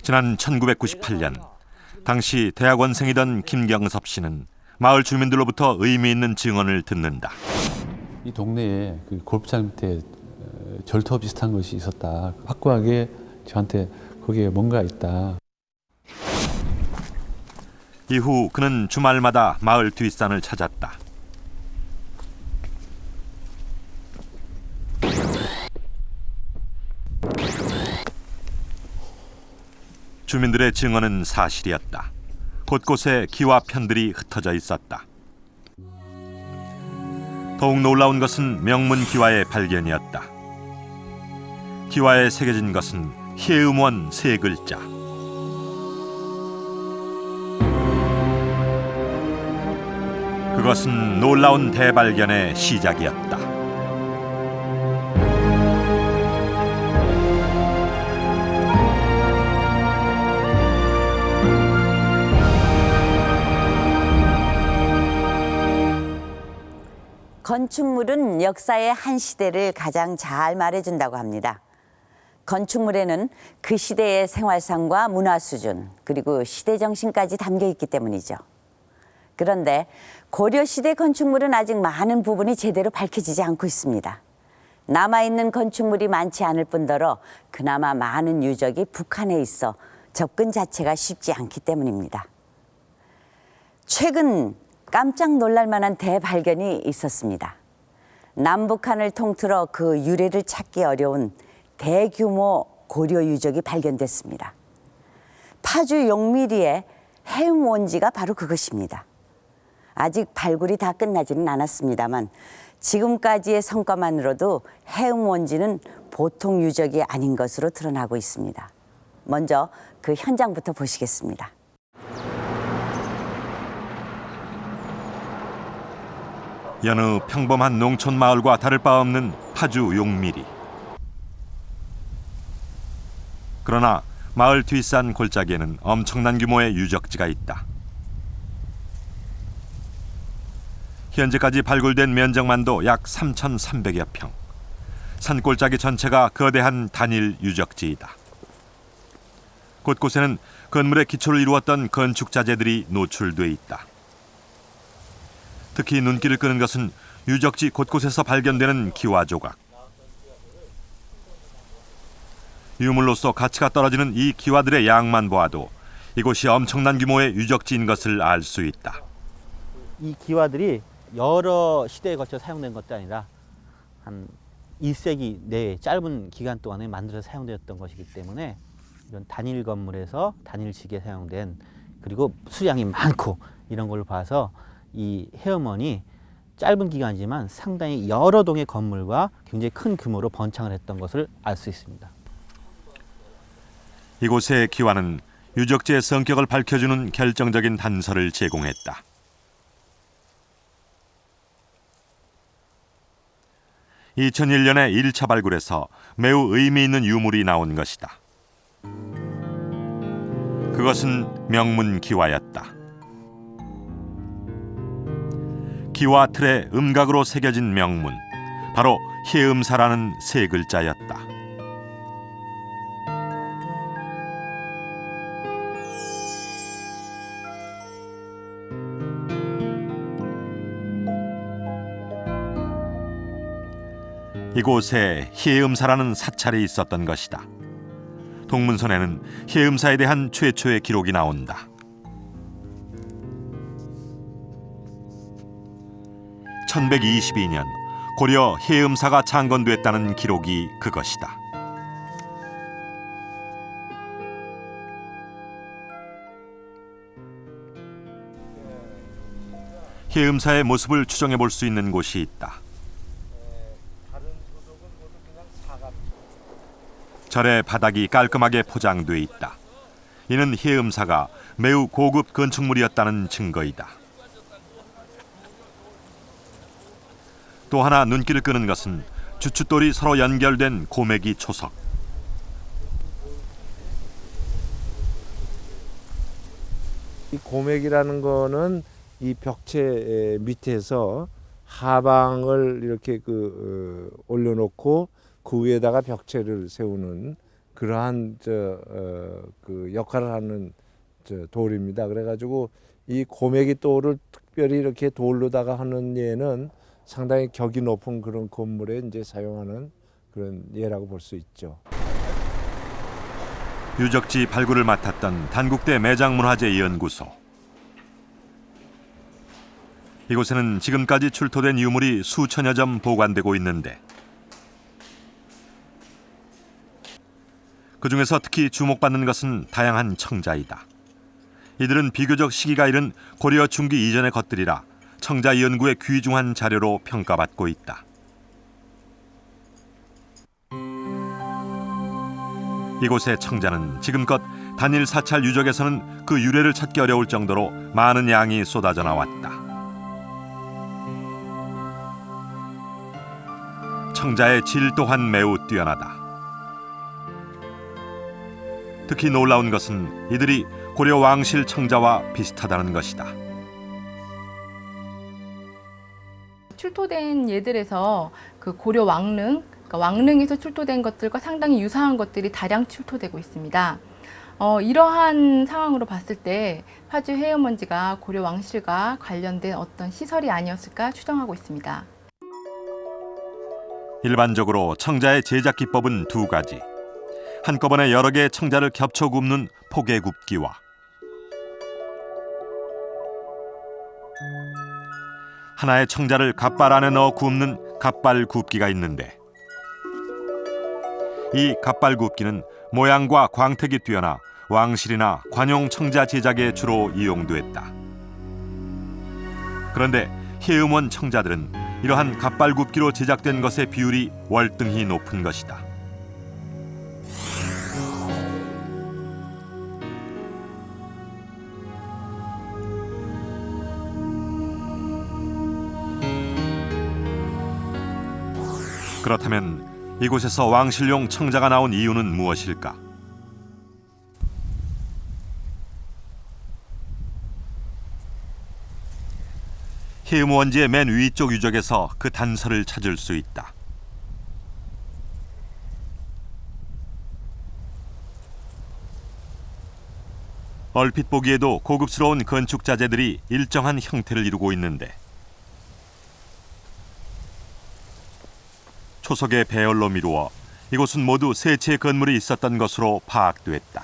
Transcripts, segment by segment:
지난 1998년 당시 대학원생이던 김경섭 씨는 마을 주민들로부터 의미 있는 증언을 듣는다. 이 동네에 그 골프장 밑에 절터 비슷한 것이 있었다. 확고하게 저한테 거기에 뭔가 있다. 이후 그는 주말마다 마을 뒷산을 찾았다. 주민들의 증언은 사실이었다. 곳곳에 기와 편들이 흩어져 있었다. 더욱 놀라운 것은 명문 기와의 발견이었다. 기와에 새겨진 것은 해음원 3글자. 그것은 놀라운 대발견의 시작이었다. 건축물은 역사의 한 시대를 가장 잘 말해준다고 합니다. 건축물에는 그 시대의 생활상과 문화 수준, 그리고 시대 정신까지 담겨 있기 때문이죠. 그런데 고려시대 건축물은 아직 많은 부분이 제대로 밝혀지지 않고 있습니다. 남아있는 건축물이 많지 않을 뿐더러 그나마 많은 유적이 북한에 있어 접근 자체가 쉽지 않기 때문입니다. 최근 깜짝 놀랄 만한 대발견이 있었습니다. 남북한을 통틀어 그 유래를 찾기 어려운 대규모 고려 유적이 발견됐습니다. 파주 용미리의 해음 원지가 바로 그것입니다. 아직 발굴이 다 끝나지는 않았습니다만 지금까지의 성과만으로도 해음 원지는 보통 유적이 아닌 것으로 드러나고 있습니다. 먼저 그 현장부터 보시겠습니다. 여느 평범한 농촌 마을과 다를 바 없는 파주 용미리. 그러나 마을 뒷산 골짜기에는 엄청난 규모의 유적지가 있다. 현재까지 발굴된 면적만도 약 3,300여 평. 산골짜기 전체가 거대한 단일 유적지이다. 곳곳에는 건물의 기초를 이루었던 건축 자재들이 노출돼 있다. 특히 눈길을 끄는 것은 유적지 곳곳에서 발견되는 기와 조각. 유물로서 가치가 떨어지는 이 기와들의 양만 보아도 이곳이 엄청난 규모의 유적지인 것을 알 수 있다. 이 기와들이 여러 시대에 걸쳐 사용된 것도 아니라 한 1세기 내에 짧은 기간 동안에 만들어서 사용되었던 것이기 때문에 이런 단일 건물에서 단일식에 사용된, 그리고 수량이 많고 이런 걸로 봐서 이 해음원이 짧은 기간이지만 상당히 여러 동의 건물과 굉장히 큰 규모로 번창을 했던 것을 알 수 있습니다. 이곳의 기와는 유적지의 성격을 밝혀주는 결정적인 단서를 제공했다. (2001년에) 1차 발굴에서 매우 의미 있는 유물이 나온 것이다. 그것은 명문 기와였다. 기와 틀에 음각으로 새겨진 명문, 바로 해음사라는 3글자였다. 이곳에 해음사라는 사찰이 있었던 것이다. 동문선에는 해음사에 대한 최초의 기록이 나온다. 1122년 고려 해음사가 창건됐다는 기록이 그것이다. 해음사의 모습을 추정해 볼 수 있는 곳이 있다. 절의 바닥이 깔끔하게 포장돼 있다. 이는 해음사가 매우 고급 건축물이었다는 증거이다. 또 하나 눈길을 끄는 것은 주춧돌이 서로 연결된 고매기 초석. 이 고맥이라는 거는 이 벽체 밑에서 하방을 이렇게 올려놓고 그 위에다가 벽체를 세우는 그러한 그 역할을 하는 돌입니다. 그래가지고 이 고메기 돌을 특별히 이렇게 돌로다가 하는 예는 상당히 격이 높은 그런 건물에 이제 사용하는 그런 예라고 볼 수 있죠. 유적지 발굴을 맡았던 단국대 매장문화재연구소. 이곳에는 지금까지 출토된 유물이 수천여 점 보관되고 있는데 그중에서 특히 주목받는 것은 다양한 청자이다. 이들은 비교적 시기가 이른 고려 중기 이전의 것들이라 청자 연구에 귀중한 자료로 평가받고 있다. 이곳의 청자는 지금껏 단일 사찰 유적에서는 그 유래를 찾기 어려울 정도로 많은 양이 쏟아져 나왔다. 청자의 질 또한 매우 뛰어나다. 특히 놀라운 것은 이들이 고려 왕실 청자와 비슷하다는 것이다. 출토된 예들에서 그 고려 왕릉, 그러니까 왕릉에서 출토된 것들과 상당히 유사한 것들이 다량 출토되고 있습니다. 이러한 상황으로 봤을 때 파주 해음원지가 고려 왕실과 관련된 어떤 시설이 아니었을까 추정하고 있습니다. 일반적으로 청자의 제작 기법은 두 가지. 한꺼번에 여러 개의 청자를 겹쳐 굽는 포개 굽기와 하나의 청자를 갓발 안에 넣어 굽는 갓발 굽기가 있는데 이 갓발 굽기는 모양과 광택이 뛰어나 왕실이나 관용 청자 제작에 주로 이용됐다. 그런데 해음원 청자들은 이러한 갓발 굽기로 제작된 것의 비율이 월등히 높은 것이다. 그렇다면 이곳에서 왕실용 청자가 나온 이유는 무엇일까? 해음원지의 맨 위쪽 유적에서 그 단서를 찾을 수 있다. 얼핏 보기에도 고급스러운 건축 자재들이 일정한 형태를 이루고 있는데 초석의 배열로 미루어 이곳은 모두 세 채의 건물이 있었던 것으로 파악됐다.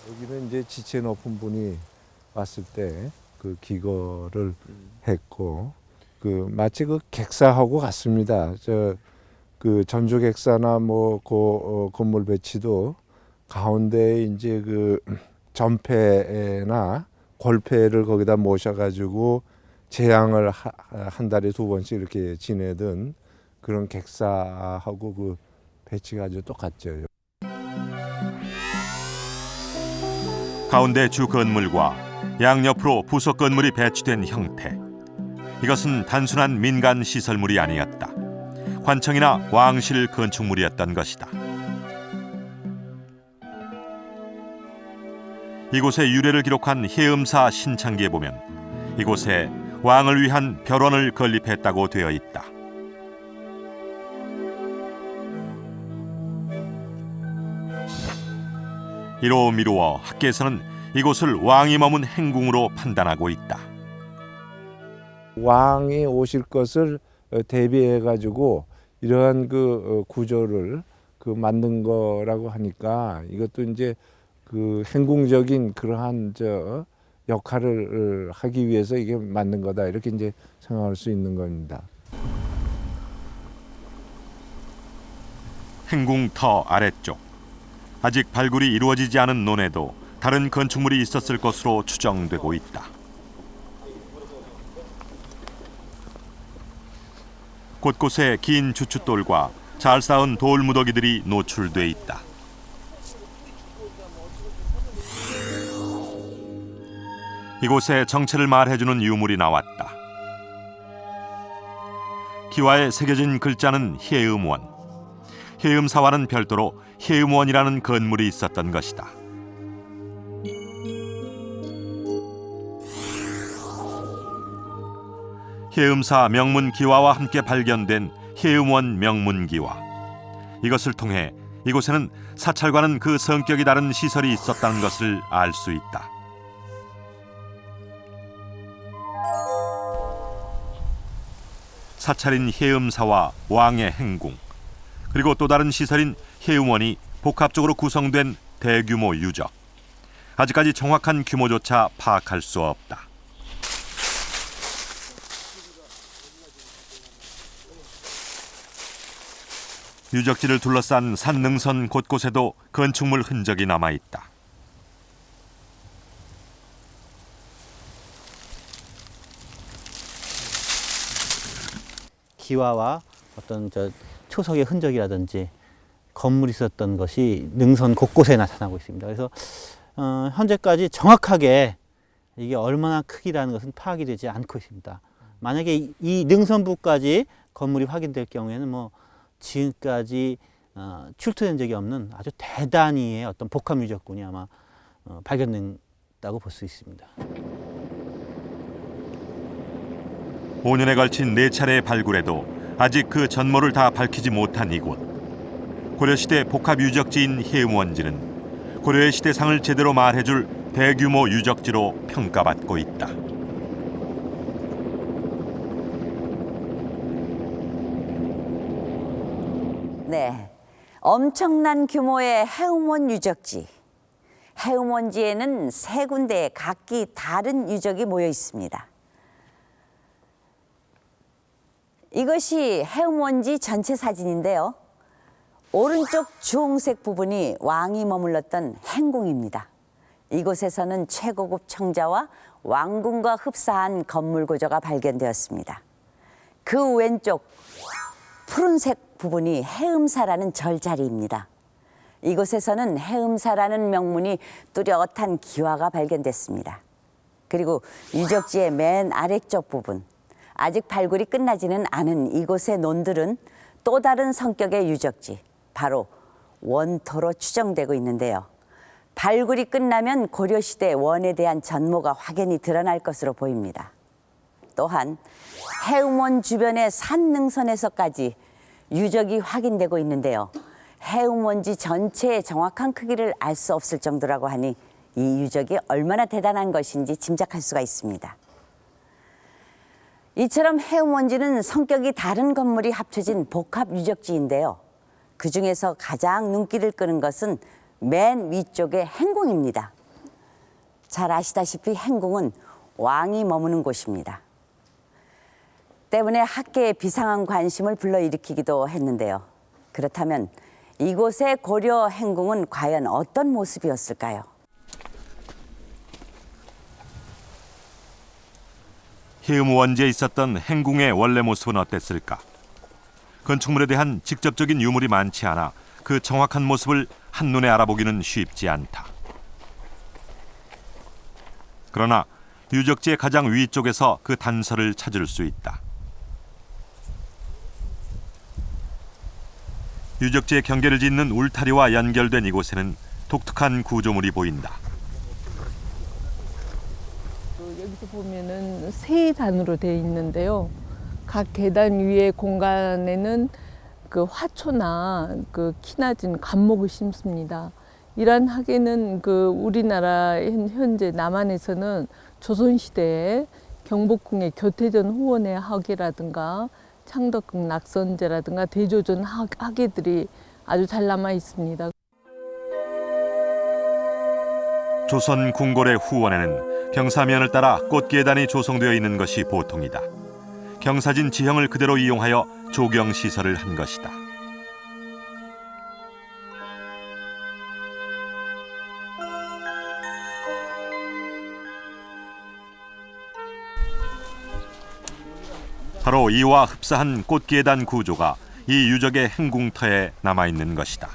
여기는 이제 지체 높은 분이 왔을 때 그 기거를 했고 그 마치 그 객사하고 같습니다. 그 전조 객사나 뭐 건물 배치도 가운데 이제 그 전패나 골패를 거기다 모셔가지고 재앙을 한 달에 2번씩 이렇게 지내던 그런 객사하고 그 배치가 아주 똑같죠. 가운데 주 건물과 양옆으로 부속 건물이 배치된 형태. 이것은 단순한 민간 시설물이 아니었다. 관청이나 왕실 건축물이었던 것이다. 이곳의 유래를 기록한 해음사 신창기에 보면 이곳에 왕을 위한 별원을 건립했다고 되어 있다. 이로 미루어 학계에서는 이곳을 왕이 머문 행궁으로 판단하고 있다. 왕이 오실 것을 대비해 가지고 이러한 그 구조를 그 만든 거라고 하니까 이것도 이제 그 행궁적인 그러한 역할을 하기 위해서 이게 만든 거다 이렇게 이제 생각할 수 있는 겁니다. 행궁 터 아래쪽. 아직 발굴이 이루어지지 않은 논에도 다른 건축물이 있었을 것으로 추정되고 있다. 곳곳에 긴 주춧돌과 잘 쌓은 돌 무더기들이 노출돼 있다. 이곳에 정체를 말해주는 유물이 나왔다. 기와에 새겨진 글자는 해음원. 해음사와는 별도로 해음원이라는 건물이 있었던 것이다. 해음사 명문기와와 함께 발견된 해음원 명문기와. 이것을 통해 이곳에는 사찰과는 그 성격이 다른 시설이 있었다는 것을 알 수 있다. 사찰인 해음사와 왕의 행궁, 그리고 또 다른 시설인 해음원이 복합적으로 구성된 대규모 유적. 아직까지 정확한 규모조차 파악할 수 없다. 유적지를 둘러싼 산 능선 곳곳에도 건축물 흔적이 남아있다. 기와와 어떤 초석의 흔적이라든지 건물이 있었던 것이 능선 곳곳에 나타나고 있습니다. 그래서 현재까지 정확하게 이게 얼마나 크기라는 것은 파악이 되지 않고 있습니다. 만약에 이 능선부까지 건물이 확인될 경우에는 뭐 지금까지 출토된 적이 없는 아주 대단히의 어떤 복합 유적군이 아마 발견된다고 볼 수 있습니다. 5년에 걸친 4차례의 발굴에도 아직 그 전모를 다 밝히지 못한 이곳. 고려시대 복합유적지인 해음원지는 고려의 시대상을 제대로 말해줄 대규모 유적지로 평가받고 있다. 네, 엄청난 규모의 해음원 유적지. 해음원지에는 3군데의 각기 다른 유적이 모여 있습니다. 이것이 해음원지 전체 사진인데요. 오른쪽 주홍색 부분이 왕이 머물렀던 행궁입니다. 이곳에서는 최고급 청자와 왕궁과 흡사한 건물 고조가 발견되었습니다. 그 왼쪽 푸른색 부분이 해음사라는 절자리입니다. 이곳에서는 해음사라는 명문이 뚜렷한 기와가 발견됐습니다. 그리고 유적지의 맨 아래쪽 부분, 아직 발굴이 끝나지는 않은 이곳의 논들은 또 다른 성격의 유적지, 바로 원토로 추정되고 있는데요. 발굴이 끝나면 고려시대 원에 대한 전모가 확연히 드러날 것으로 보입니다. 또한 해음원 주변의 산능선에서까지 유적이 확인되고 있는데요. 해음원지 전체의 정확한 크기를 알 수 없을 정도라고 하니 이 유적이 얼마나 대단한 것인지 짐작할 수가 있습니다. 이처럼 해음원지는 성격이 다른 건물이 합쳐진 복합 유적지인데요. 그중에서 가장 눈길을 끄는 것은 맨 위쪽의 행궁입니다. 잘 아시다시피 행궁은 왕이 머무는 곳입니다. 때문에 학계에 비상한 관심을 불러일으키기도 했는데요. 그렇다면 이곳의 고려 행궁은 과연 어떤 모습이었을까요? 해음원지에 있었던 행궁의 원래 모습은 어땠을까? 건축물에 대한 직접적인 유물이 많지 않아 그 정확한 모습을 한눈에 알아보기는 쉽지 않다. 그러나 유적지의 가장 위쪽에서 그 단서를 찾을 수 있다. 유적지의 경계를 짓는 울타리와 연결된 이곳에는 독특한 구조물이 보인다. 여기서 보면은 세 단으로 되어 있는데요. 각 계단 위의 공간에는 그 화초나 그 키 낮은 감목을 심습니다. 이러한 학예는 그 우리나라 현재 남한에서는 조선시대에 경복궁의 교태전 후원의 학예라든가 창덕궁 낙선제라든가 대조전 학예들이 아주 잘 남아 있습니다. 조선 궁궐의 후원에는 경사면을 따라 꽃계단이 조성되어 있는 것이 보통이다. 경사진 지형을 그대로 이용하여 조경 시설을 한 것이다. 바로 이와 흡사한 꽃계단 구조가 이 유적의 행궁터에 남아있는 것이다.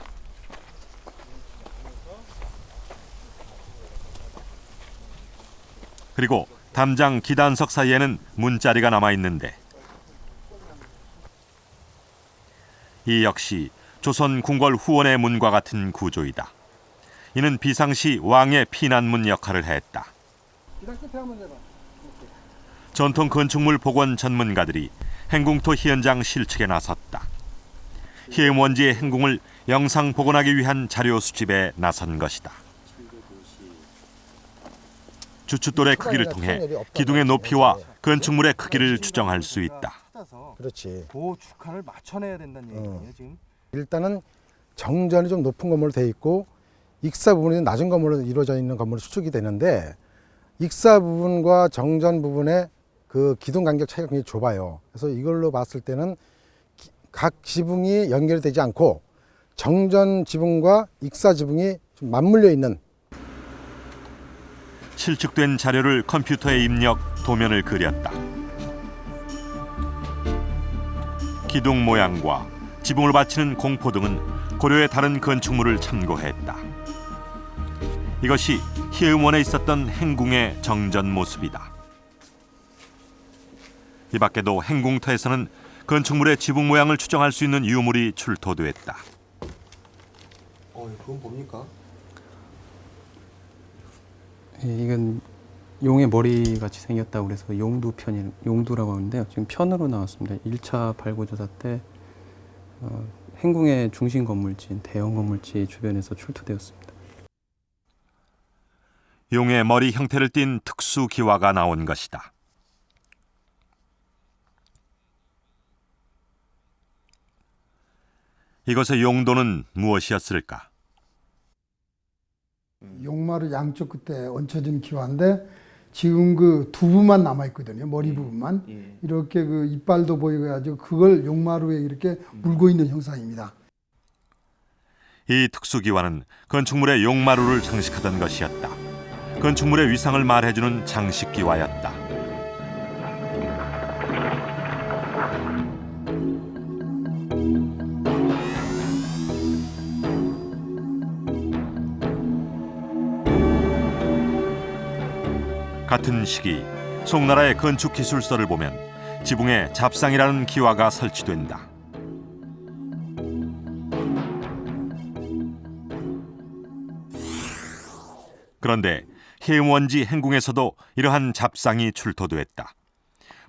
그리고 담장 기단석 사이에는 문자리가 남아있는데 이 역시 조선 궁궐 후원의 문과 같은 구조이다. 이는 비상시 왕의 피난문 역할을 했다. 전통 건축물 복원 전문가들이 행궁토 현장 실측에 나섰다. 희엠원지의 행궁을 영상 복원하기 위한 자료 수집에 나선 것이다. 주춧돌의 크기를 통해 기둥의 높이와 건축물의 크기를 추정할 수 있다. 그렇지. 그 축한을 맞춰내야 된다는 얘기예요 지금. 일단은 정전이 좀 높은 건물로 돼 있고 익사 부분이 낮은 건물로 이루어져 있는 건물로 추측이 되는데 익사 부분과 정전 부분의 그 기둥 간격 차이가 굉장히 좁아요. 그래서 이걸로 봤을 때는 각 지붕이 연결되지 않고 정전 지붕과 익사 지붕이 좀 맞물려 있는. 실측된 자료를 컴퓨터에 입력, 도면을 그렸다. 기둥 모양과 지붕을 받치는 공포 등은 고려의 다른 건축물을 참고했다. 이것이 희음원에 있었던 행궁의 정전 모습이다. 이 밖에도 행궁터에서는 건축물의 지붕 모양을 추정할 수 있는 유물이 출토됐다. 그건 뭡니까? 이건 용의 머리 같이 생겼다고 그래서 용두라고 하는데요. 지금 편으로 나왔습니다. 1차 발굴조사 때 행궁의 중심 건물지, 대형 건물지 주변에서 출토되었습니다. 용의 머리 형태를 띤 특수 기와가 나온 것이다. 이것의 용도는 무엇이었을까? 용마루 양쪽 끝에 얹혀진 기와인데 지금 그 두부만 남아 있거든요. 머리 부분만. 이렇게 그 이빨도 보이고 해가지고 그걸 용마루에 이렇게 물고 있는 형상입니다. 이 특수 기와는 건축물의 용마루를 장식하던 것이었다. 건축물의 위상을 말해주는 장식 기와였다. 같은 시기 송나라의 건축 기술서를 보면 지붕에 잡상이라는 기와가 설치된다. 그런데 희음원지 행궁에서도 이러한 잡상이 출토됐다.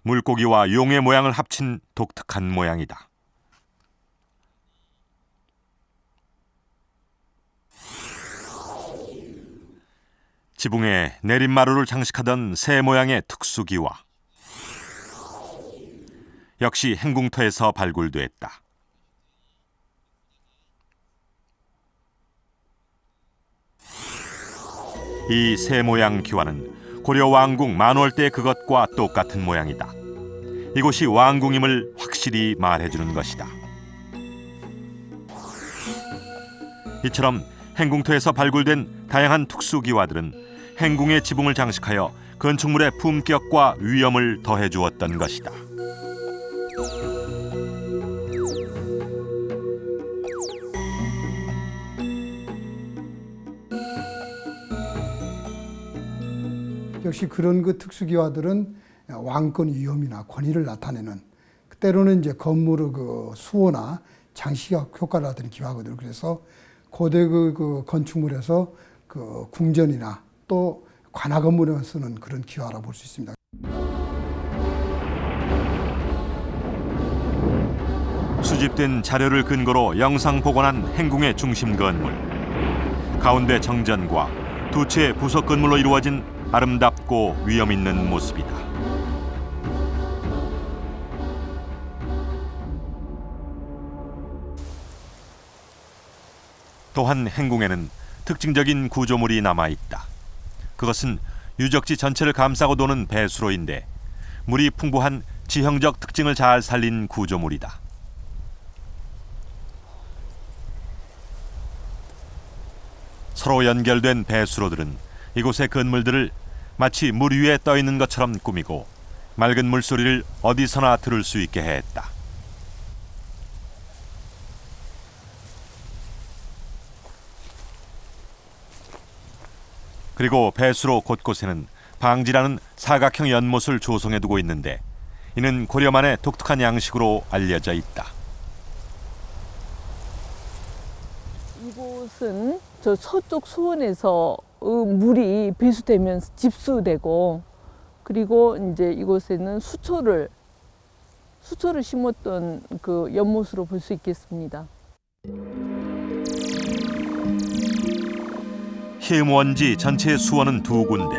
물고기와 용의 모양을 합친 독특한 모양이다. 지붕에 내림마루를 장식하던 새 모양의 특수기와 역시 행궁터에서 발굴됐다. 이 새 모양 기와는 고려 왕궁 만월대 그것과 똑같은 모양이다. 이곳이 왕궁임을 확실히 말해주는 것이다. 이처럼 행궁터에서 발굴된 다양한 특수기와들은 행궁의 지붕을 장식하여 건축물의 품격과 위엄을 더해주었던 것이다. 역시 그런 그 특수기와들은 왕권 위엄이나 권위를 나타내는 때로는 이제 건물의 그 수호나 장식적 효과를 나타내는 기와거든요. 그래서 고대 그 건축물에서 그 궁전이나 또 관아 건물에 쓰는 그런 기와라고 볼 수 있습니다. 수집된 자료를 근거로 영상 복원한 행궁의 중심 건물. 가운데 정전과 두 채의 부속 건물로 이루어진 아름답고 위엄 있는 모습이다. 또한 행궁에는 특징적인 구조물이 남아있다. 그것은 유적지 전체를 감싸고 도는 배수로인데 물이 풍부한 지형적 특징을 잘 살린 구조물이다. 서로 연결된 배수로들은 이곳의 건물들을 마치 물 위에 떠 있는 것처럼 꾸미고 맑은 물소리를 어디서나 들을 수 있게 했다. 그리고 배수로 곳곳에는 방지라는 사각형 연못을 조성해두고 있는데 이는 고려만의 독특한 양식으로 알려져 있다. 이곳은 저 서쪽 수원에서 물이 배수되면서 집수되고 그리고 이제 이곳에는 수초를 심었던 그 연못으로 볼 수 있겠습니다. 해음원지 전체의 수원은 두 군데.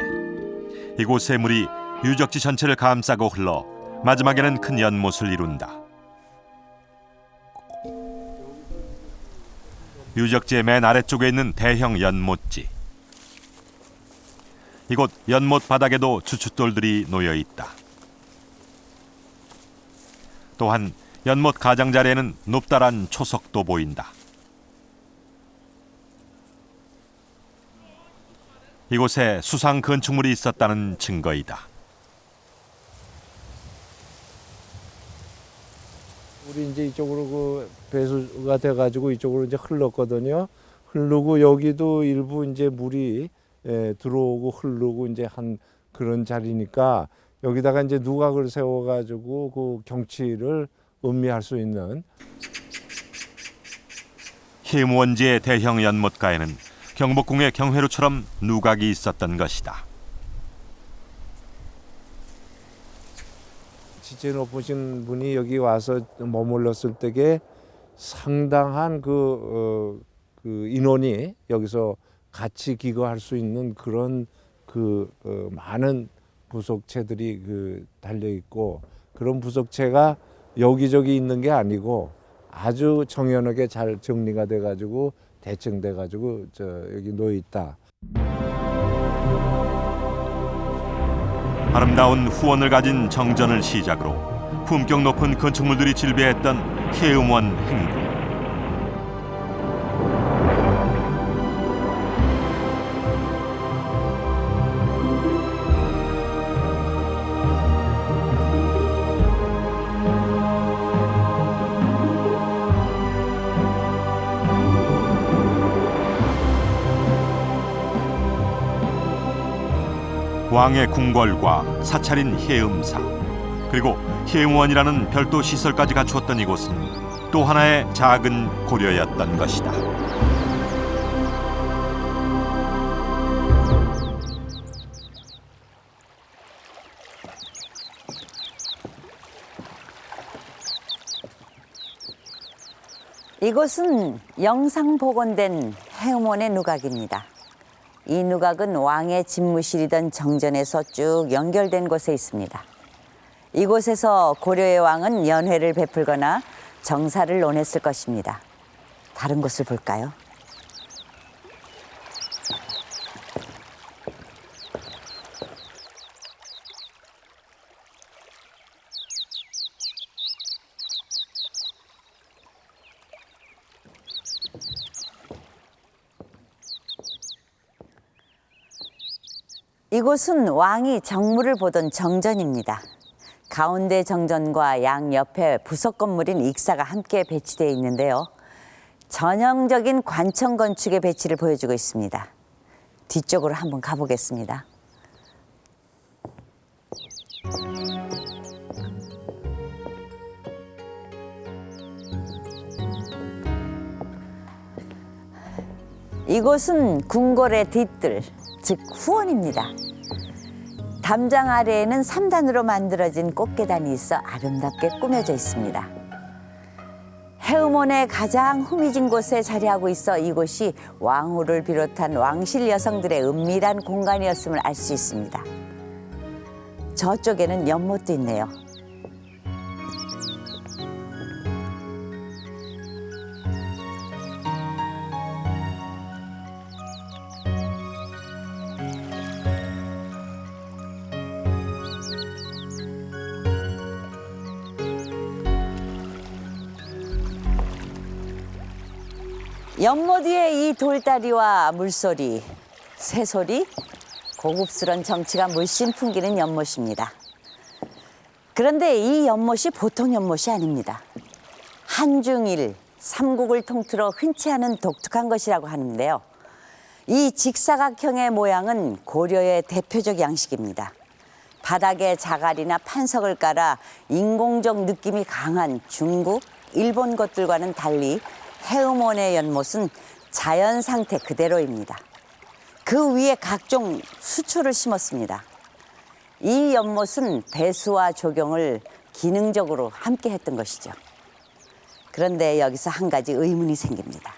이곳의 물이 유적지 전체를 감싸고 흘러 마지막에는 큰 연못을 이룬다. 유적지의 맨 아래쪽에 있는 대형 연못지. 이곳 연못 바닥에도 주춧돌들이 놓여 있다. 또한 연못 가장자리에는 높다란 초석도 보인다. 이곳에 수상 건축물이 있었다는 증거이다. 우리 이제 이쪽으로 그 배수가 돼가지고 이쪽으로 이제 흘렀거든요. 흐르고 여기도 일부 이제 물이 들어오고 흐르고 이제 한 그런 자리니까 여기다가 이제 누각을 세워가지고 그 경치를 음미할 수 있는. 해음원지의 대형 연못가에는 경복궁의 경회로처럼 누각이 있었던 것이다. 지체 높으신 분이 여기 와서 머물렀을 때에 상당한 그 인원이 여기서 같이 기거할 수 있는 그런 많은 부속체들이 달려 있고, 그런 부속체가 여기저기 있는 게 아니고 아주 정연하게 잘 정리가 돼 가지고 대칭돼 가지고 여기 놓여 있다. 아름다운 후원을 가진 정전을 시작으로 품격 높은 건축물들이 질비했던 해음원 행궁. 왕의 궁궐과 사찰인 해음사, 그리고 해음원이라는 별도 시설까지 갖추었던 이곳은 또 하나의 작은 고려였던 것이다. 이곳은 영상 복원된 해음원의 누각입니다. 이 누각은 왕의 집무실이던 정전에서 쭉 연결된 곳에 있습니다. 이곳에서 고려의 왕은 연회를 베풀거나 정사를 논했을 것입니다. 다른 곳을 볼까요? 이곳은 왕이 정무를 보던 정전입니다. 가운데 정전과 양옆에 부속 건물인 익사가 함께 배치되어 있는데요. 전형적인 관청 건축의 배치를 보여주고 있습니다. 뒤쪽으로 한번 가보겠습니다. 이곳은 궁궐의 뒷뜰, 즉 후원입니다. 담장 아래에는 3단으로 만들어진 꽃계단이 있어 아름답게 꾸며져 있습니다. 해음원의 가장 후미진 곳에 자리하고 있어 이곳이 왕후를 비롯한 왕실 여성들의 은밀한 공간이었음을 알 수 있습니다. 저쪽에는 연못도 있네요. 연못 위의 이 돌다리와 물소리, 새소리, 고급스런 정취가 물씬 풍기는 연못입니다. 그런데 이 연못이 보통 연못이 아닙니다. 한중일, 삼국을 통틀어 흔치 않은 독특한 것이라고 하는데요. 이 직사각형의 모양은 고려의 대표적 양식입니다. 바닥에 자갈이나 판석을 깔아 인공적 느낌이 강한 중국, 일본 것들과는 달리 해음원의 연못은 자연 상태 그대로입니다. 그 위에 각종 수초를 심었습니다. 이 연못은 배수와 조경을 기능적으로 함께 했던 것이죠. 그런데 여기서 한 가지 의문이 생깁니다.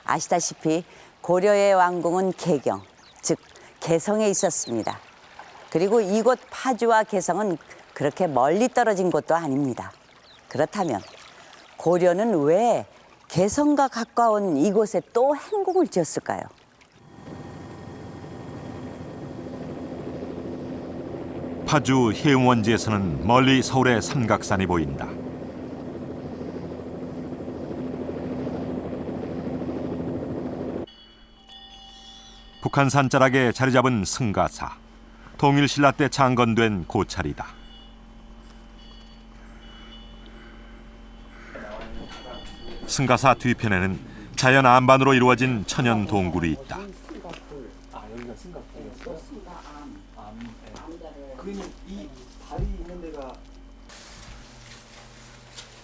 아시다시피 고려의 왕궁은 개경, 즉 개성에 있었습니다. 그리고 이곳 파주와 개성은 그렇게 멀리 떨어진 곳도 아닙니다. 그렇다면 고려는 왜 개성과 가까운 이곳에 또 행궁을 지었을까요? 파주 해운원지에서는 멀리 서울의 삼각산이 보인다. 북한산 자락에 자리 잡은 승가사. 통일신라 때 창건된 고찰이다. 승가사 뒤편에는 자연 안반으로 이루어진 천연 동굴이 있다.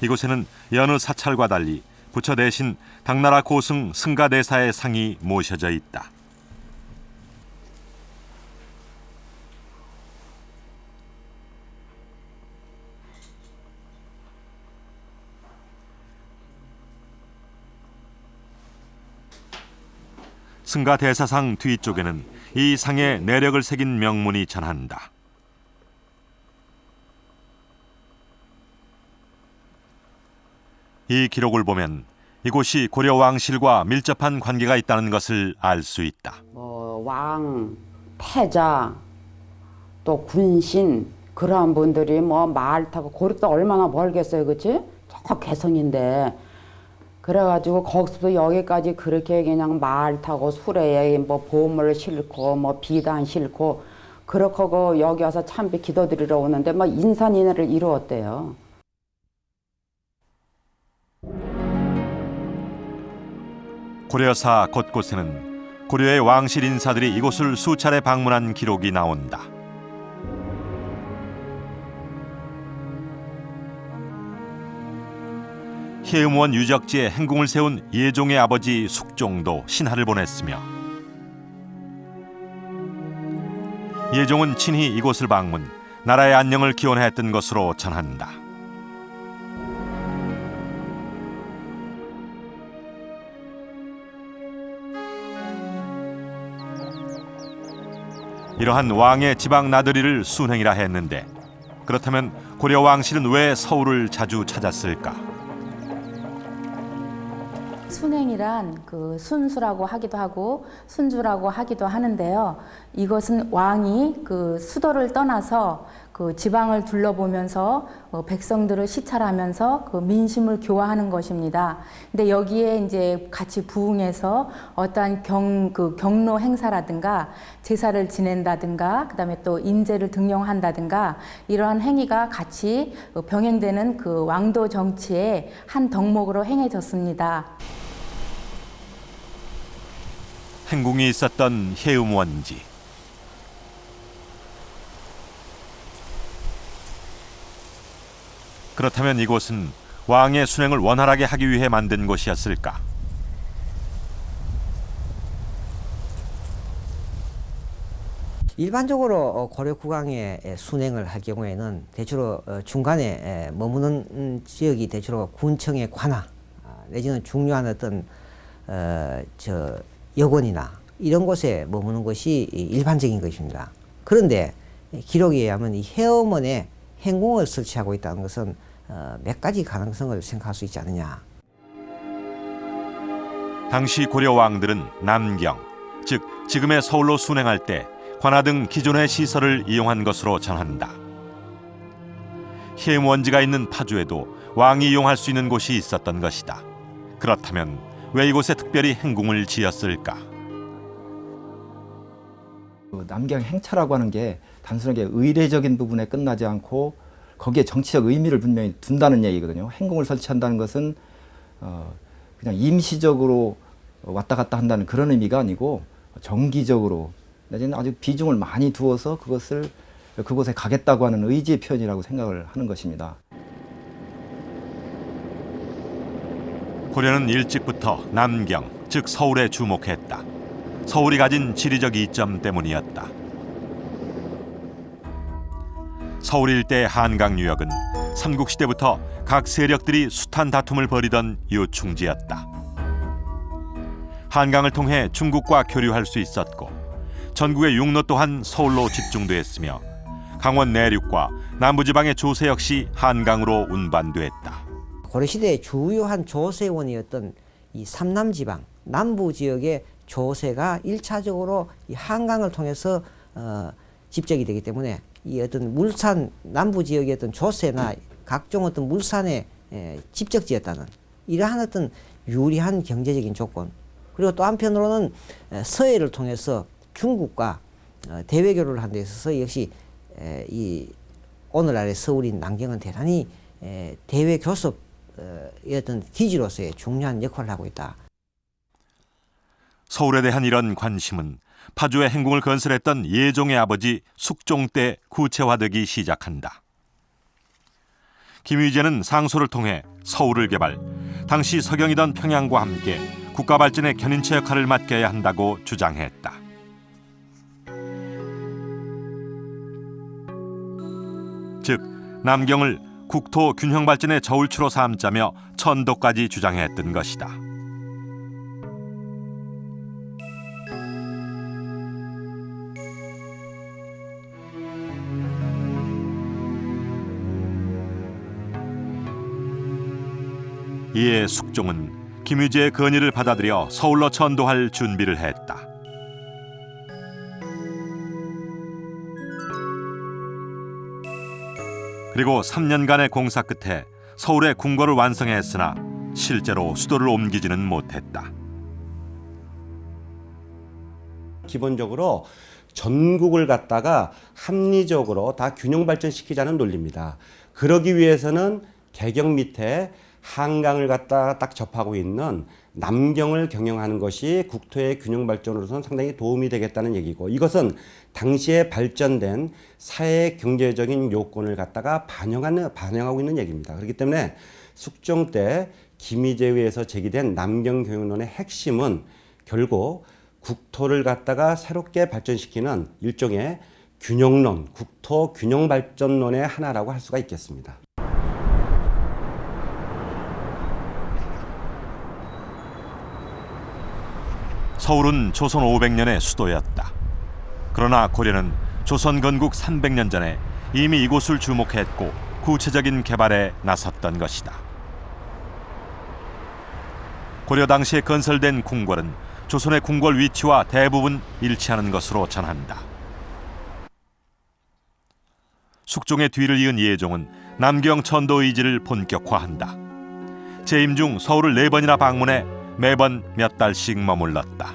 이곳에는 여느 사찰과 달리 부처 대신 당나라 고승 승가대사의 상이 모셔져 있다. 승가대사상 뒤쪽에는 이 상에 내력을 새긴 명문이 전한다. 이 기록을 보면 이곳이 고려 왕실과 밀접한 관계가 있다는 것을 알 수 있다. 왕, 패자, 또 군신 그러한 분들이 말 타고 고려도 얼마나 멀겠어요, 그렇지? 저 개성인데 그래가지고 거기서부터 여기까지 그렇게 그냥 말 타고 수레에 보물 싣고 비단 싣고 그렇게 하고 여기 와서 참배 기도드리러 오는데 인산인해를 이루었대요. 고려사 곳곳에는 고려의 왕실 인사들이 이곳을 수차례 방문한 기록이 나온다. 해음원 유적지에 행궁을 세운 예종의 아버지 숙종도 신하를 보냈으며 예종은 친히 이곳을 방문, 나라의 안녕을 기원했던 것으로 전한다. 이러한 왕의 지방 나들이를 순행이라 했는데 그렇다면 고려 왕실은 왜 서울을 자주 찾았을까? 순행이란 순수라고 하기도 하고 순주라고 하기도 하는데요. 이것은 왕이 수도를 떠나서 지방을 둘러보면서 백성들을 시찰하면서 민심을 교화하는 것입니다. 근데 여기에 이제 같이 부응해서 어떠한 경로 행사라든가 제사를 지낸다든가 그다음에 또 인재를 등용한다든가 이러한 행위가 같이 병행되는 왕도 정치의 한 덕목으로 행해졌습니다. 행궁이 있었던 해음원지. 그렇다면 이곳은 왕의 순행을 원활하게 하기 위해 만든 곳이었을까? 일반적으로 고려 국왕의 순행을 할 경우에는 대체로 중간에 머무는 지역이 대체로 군청의 관하 내지는 중요한 어떤 여관이나 이런 곳에 머무는 것이 일반적인 것입니다. 그런데 기록에 의하면 이 해음원에 행궁을 설치하고 있다는 것은 몇 가지 가능성을 생각할 수 있지 않느냐. 당시 고려 왕들은 남경, 즉 지금의 서울로 순행할 때 관하 등 기존의 시설을 이용한 것으로 전한다. 해음원지가 있는 파주에도 왕이 이용할 수 있는 곳이 있었던 것이다. 그렇다면 왜 이곳에 특별히 행궁을 지었을까? 남경 행차라고 하는 게 단순하게 의례적인 부분에 끝나지 않고 거기에 정치적 의미를 분명히 둔다는 얘기거든요. 행궁을 설치한다는 것은 그냥 임시적으로 왔다 갔다 한다는 그런 의미가 아니고 정기적으로 내지는 아주 비중을 많이 두어서 그곳에 가겠다고 하는 의지의 표현이라고 생각을 하는 것입니다. 고려는 일찍부터 남경, 즉 서울에 주목했다. 서울이 가진 지리적 이점 때문이었다. 서울 일대 한강 유역은 삼국시대부터 각 세력들이 숱한 다툼을 벌이던 요충지였다. 한강을 통해 중국과 교류할 수 있었고 전국의 육로 또한 서울로 집중됐으며 강원 내륙과 남부지방의 조세 역시 한강으로 운반됐다. 고려시대의 주요한 조세원이었던 이 삼남지방 남부 지역의 조세가 1차적으로 이 한강을 통해서 집적이 되기 때문에 이 어떤 물산 남부 지역의 어떤 조세나 각종 어떤 물산의 집적지였다는 이러한 어떤 유리한 경제적인 조건, 그리고 또 한편으로는 서해를 통해서 중국과 대외교류를 한 데 있어서 역시 이 오늘날의 서울인 남경은 대단히 대외 교섭의 어떤 기지로서의 중요한 역할을 하고 있다. 서울에 대한 이런 관심은 파주에 행궁을 건설했던 예종의 아버지 숙종 때 구체화되기 시작한다. 김유재는 상소를 통해 서울을 개발, 당시 서경이던 평양과 함께 국가 발전의 견인처 역할을 맡겨야 한다고 주장했다. 즉, 남경을 국토 균형 발전의 저울추로 삼자며 천도까지 주장했던 것이다. 이에 숙종은 김유재의 건의를 받아들여 서울로 천도할 준비를 했다. 그리고 3년간의 공사 끝에 서울의 궁궐을 완성했으나 실제로 수도를 옮기지는 못했다. 기본적으로 전국을 갖다가 합리적으로 다 균형 발전시키자는 논리입니다. 그러기 위해서는 개경 밑에 한강을 갖다 딱 접하고 있는 남경을 경영하는 것이 국토의 균형 발전으로서는 상당히 도움이 되겠다는 얘기고, 이것은 당시에 발전된 사회 경제적인 요건을 갖다가 반영하고 있는 얘기입니다. 그렇기 때문에 숙종 때 김희재에 의해서 제기된 남경 경영론의 핵심은 결국 국토를 갖다가 새롭게 발전시키는 일종의 균형론, 국토 균형 발전론의 하나라고 할 수가 있겠습니다. 서울은 조선 500년의 수도였다. 그러나 고려는 조선 건국 300년 전에 이미 이곳을 주목했고 구체적인 개발에 나섰던 것이다. 고려 당시에 건설된 궁궐은 조선의 궁궐 위치와 대부분 일치하는 것으로 전한다. 숙종의 뒤를 이은 예종은 남경 천도 의지를 본격화한다. 재임 중 서울을 4번이나 방문해 매번 몇 달씩 머물렀다.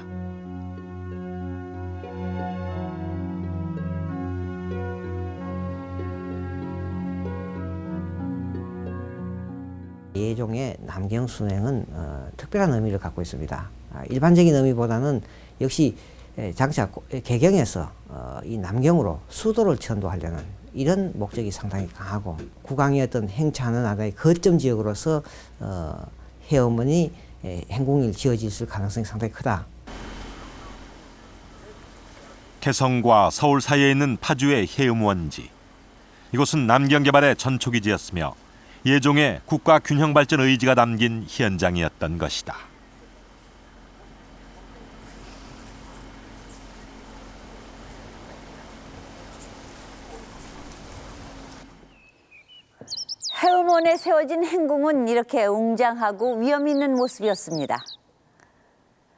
예종의 남경 순행은 특별한 의미를 갖고 있습니다. 일반적인 의미보다는 역시 장차 개경에서 이 남경으로 수도를 천도하려는 이런 목적이 상당히 강하고, 국왕의 어떤 행차하는 하나의 거점 지역으로서 해어문이 행궁이 지어질 가능성이 상당히 크다. 개성과 서울 사이에 있는 파주의 해음원지. 이곳은 남경 개발의 전초기지였으며 예종의 국가 균형 발전 의지가 담긴 현장이었던 것이다. 해음원에 세워진 행궁은 이렇게 웅장하고 위험 있는 모습이었습니다.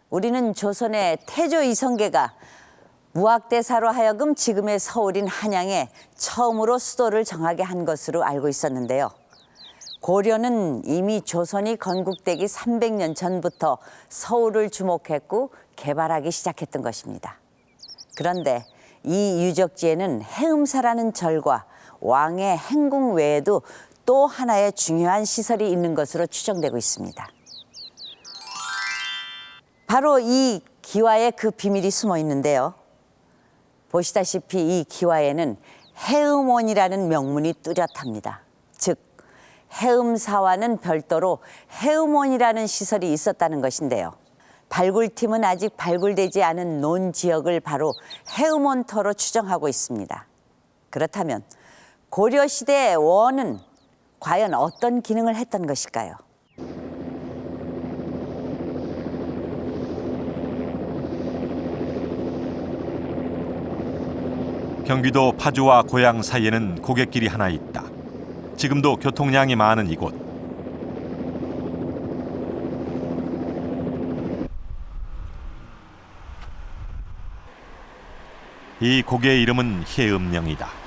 우리는 조선의 태조 이성계가 무학대사로 하여금 지금의 서울인 한양에 처음으로 수도를 정하게 한 것으로 알고 있었는데요. 고려는 이미 조선이 건국되기 300년 전부터 서울을 주목했고 개발하기 시작했던 것입니다. 그런데 이 유적지에는 해음사라는 절과 왕의 행궁 외에도 또 하나의 중요한 시설이 있는 것으로 추정되고 있습니다. 바로 이 기와에 그 비밀이 숨어 있는데요. 보시다시피 이 기와에는 해음원이라는 명문이 뚜렷합니다. 즉, 해음사와는 별도로 해음원이라는 시설이 있었다는 것인데요. 발굴팀은 아직 발굴되지 않은 논 지역을 바로 해음원터로 추정하고 있습니다. 그렇다면 고려시대 원은 과연 어떤 기능을 했던 것일까요? 경기도 파주와 고양 사이에는 고갯길이 하나 있다. 지금도 교통량이 많은 이곳. 이 고개의 이름은 해음령이다.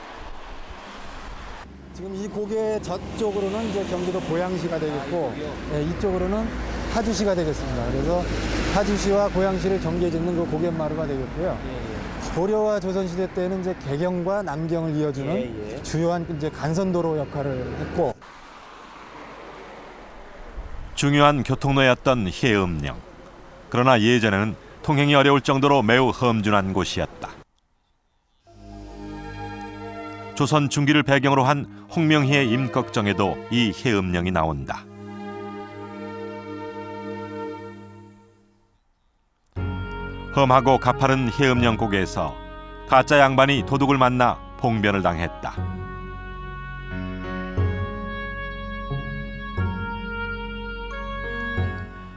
지금 이 고개 저쪽으로는 이제 경기도 고양시가 되겠고, 네, 이쪽으로는 파주시가 되겠습니다. 그래서 파주시와 고양시를 경계짓는 그 고갯마루가 되겠고요. 고려와 조선시대 때는 이제 개경과 남경을 이어주는 주요한 이제 간선도로 역할을 했고, 중요한 교통로였던 해음령. 그러나 예전에는 통행이 어려울 정도로 매우 험준한 곳이었다. 조선 중기를 배경으로 한 홍명희의 임꺽정에도 이 해음령이 나온다. 험하고 가파른 해음령 고개에서 가짜 양반이 도둑을 만나 봉변을 당했다.